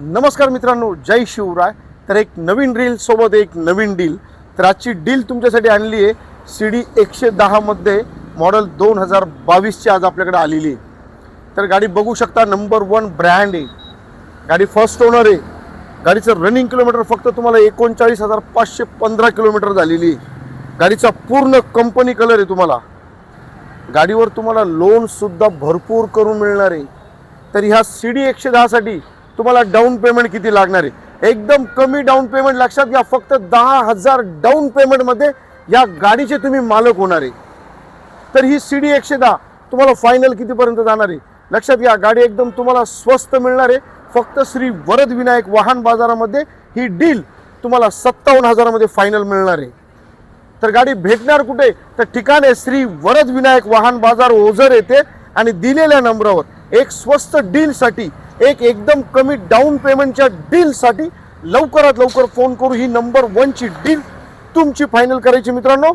नमस्कार मित्रांनो, जय शिवराय. तर एक नवीन रील सोबत एक नवीन डील. तर आजची डील तुमच्यासाठी आणली आहे CD 110 मध्ये मॉडेल 2022ची आज आपल्याकडे आलेली आहे. तर गाडी बघू शकता, नंबर 1 ब्रँड आहे. गाडी फर्स्ट ओनर आहे. गाडीचं रनिंग किलोमीटर फक्त तुम्हाला 39,515 किलोमीटर झालेली आहे. गाडीचा पूर्ण कंपनी कलर आहे. तुम्हाला गाडीवर तुम्हाला लोन सुद्धा भरपूर करून मिळणार आहे. तर ह्या CD 110 साठी तुम्हाला डाऊन पेमेंट किती लागणार आहे? एकदम कमी डाऊन पेमेंट. लक्षात घ्या, फक्त 10,000 डाऊन पेमेंटमध्ये या गाडीचे तुम्ही मालक होणार आहे. तर ही CD 110 तुम्हाला फायनल कितीपर्यंत जाणार आहे? लक्षात घ्या, गाडी एकदम तुम्हाला स्वस्त मिळणार आहे. फक्त श्री वरद विनायक वाहन बाजारामध्ये ही डील तुम्हाला 57,000 मध्ये फायनल मिळणार आहे. तर गाडी भेटणार कुठे? तर ठिकाण आहे श्री वरद विनायक वाहन बाजार, ओझर येथे. आणि दिलेल्या नंबरवर एक स्वस्त डीलसाठी, एक एकदम कमी डाऊन पेमेंटच्या डीलसाठी लवकरात लवकर फोन करू. ही नंबर 1 ची डील तुमची फायनल करायची मित्रांनो.